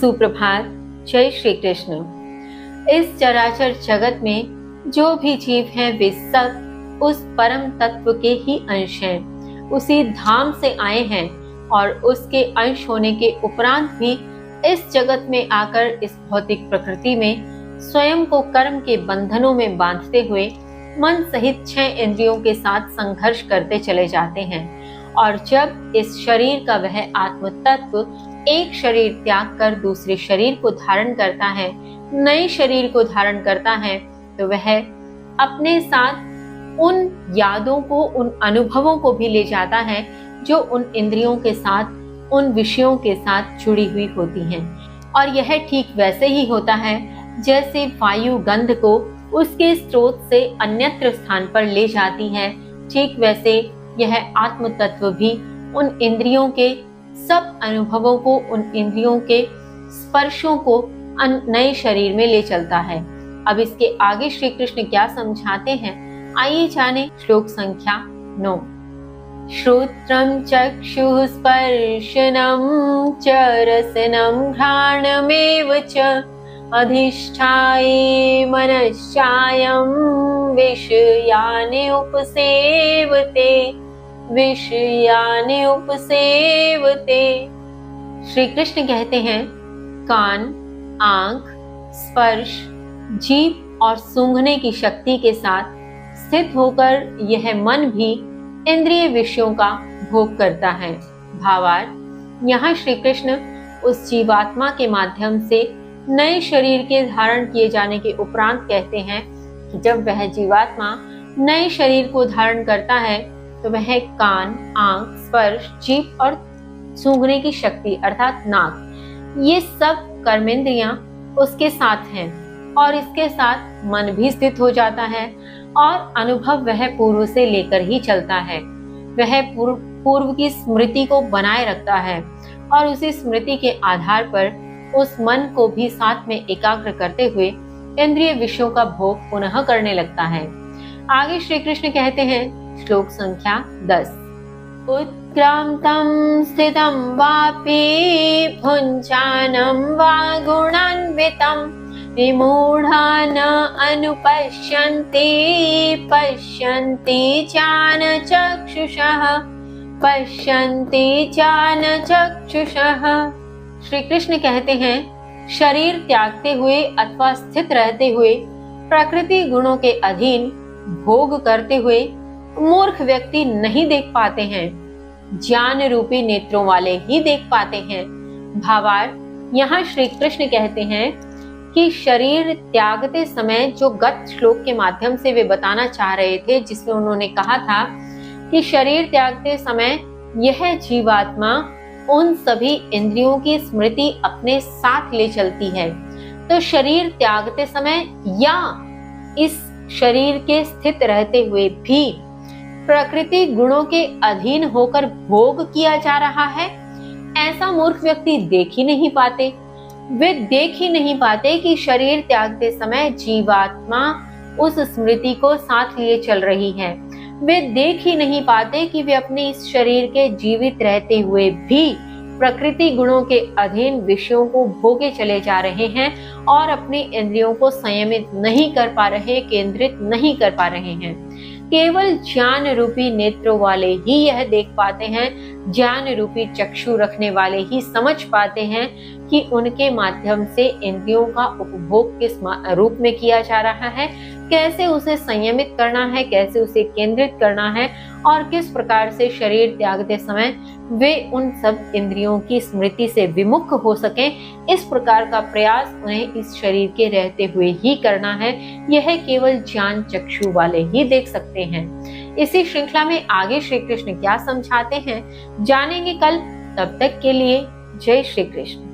सुप्रभात। जय श्री कृष्ण। इस चराचर जगत में जो भी जीव हैं वे सब उस परम तत्व के ही अंश हैं, उसी धाम से आए हैं और उसके अंश होने के उपरांत भी इस जगत में आकर इस भौतिक प्रकृति में स्वयं को कर्म के बंधनों में बांधते हुए मन सहित 6 इंद्रियों के साथ संघर्ष करते चले जाते हैं। और जब इस शरीर का वह आत्म तत्व एक शरीर त्याग कर दूसरे शरीर को धारण करता है, नए शरीर को धारण करता है, तो वह अपने साथ उन यादों को, उन अनुभवों को भी ले जाता है जो उन इंद्रियों के साथ, उन विषयों के साथ जुड़ी हुई होती हैं। और यह ठीक वैसे ही होता है जैसे वायु गंध को उसके स्रोत से अन्यत्र स्थान पर ले जाती है, ठीक वैसे यह आत्म तत्व भी उन इंद्रियों के सब अनुभवों को, उन इंद्रियों के स्पर्शों को नए शरीर में ले चलता है। अब इसके आगे श्री कृष्ण क्या समझाते हैं, आइए जाने। श्लोक संख्या 9। श्रोत्रं चक्षुः स्पर्शनं च रसनं घ्राणमेव च अधिष्ठाये मनश्चायं विषयानि उपसेवते। श्री कृष्ण कहते हैं, कान, आंख, स्पर्श, जीभ और सूंघने की शक्ति के साथ स्थित होकर यह मन भी इंद्रिय विषयों का भोग करता है। भावार्थ, यहाँ श्री कृष्ण उस जीवात्मा के माध्यम से नए शरीर के धारण किए जाने के उपरांत कहते हैं कि जब वह जीवात्मा नए शरीर को धारण करता है तो वह कान, आंख, स्पर्श, जीभ और सूंघने की शक्ति अर्थात नाक, ये सब कर्मेंद्रियां उसके साथ हैं और इसके साथ मन भी स्थित हो जाता है और अनुभव वह पूर्व से लेकर ही चलता है। वह पूर्व की स्मृति को बनाए रखता है और उसी स्मृति के आधार पर उस मन को भी साथ में एकाग्र करते हुए इंद्रिय विषयों का भोग पुनः करने लगता है। आगे श्री कृष्ण कहते हैं, श्लोक संख्या 10। उत्क्रांतं स्थितं वापि भुञ्जानं वा गुणान्वितं विमूढा न अनुपश्यन्ति पश्यन्ति चानचक्षुषः। श्री कृष्ण कहते हैं, शरीर त्यागते हुए अथवा स्थित रहते हुए प्रकृति गुणों के अधीन भोग करते हुए मूर्ख व्यक्ति नहीं देख पाते हैं, ज्ञान रूपी नेत्रों वाले ही देख पाते हैं। भावार्थ, यहाँ श्री कृष्ण कहते हैं कि शरीर त्यागते समय जो गत श्लोक के माध्यम से वे बताना चाह रहे थे, जिसमें उन्होंने कहा था कि शरीर त्यागते समय यह जीवात्मा उन सभी इंद्रियों की स्मृति अपने साथ ले चलती है। तो शरीर त्यागते समय या इस शरीर के स्थित रहते हुए भी प्रकृति गुणों के अधीन होकर भोग किया जा रहा है, ऐसा मूर्ख व्यक्ति देख ही नहीं पाते। वे देख ही नहीं पाते कि शरीर त्यागते समय जीवात्मा उस स्मृति को साथ लिए चल रही है। वे देख ही नहीं पाते कि वे अपने इस शरीर के जीवित रहते हुए भी प्रकृति गुणों के अधीन विषयों को भोगे चले जा रहे हैं और अपनी इंद्रियों को संयमित नहीं कर पा रहे, केंद्रित नहीं कर पा रहे हैं। केवल ज्ञान रूपी नेत्रों वाले ही यह देख पाते हैं, ज्ञान रूपी चक्षु रखने वाले ही समझ पाते हैं कि उनके माध्यम से इंद्रियों का उपभोग किस रूप में किया जा रहा है, कैसे उसे संयमित करना है, कैसे उसे केंद्रित करना है और किस प्रकार से शरीर त्यागते समय वे उन सब इंद्रियों की स्मृति से विमुख हो सके, इस प्रकार का प्रयास उन्हें इस शरीर के रहते हुए ही करना है। यह केवल ज्ञान चक्षु वाले ही देख सकते हैं। इसी श्रृंखला में आगे श्री कृष्ण क्या समझाते हैं जानेंगे कल। तब तक के लिए जय श्री कृष्ण।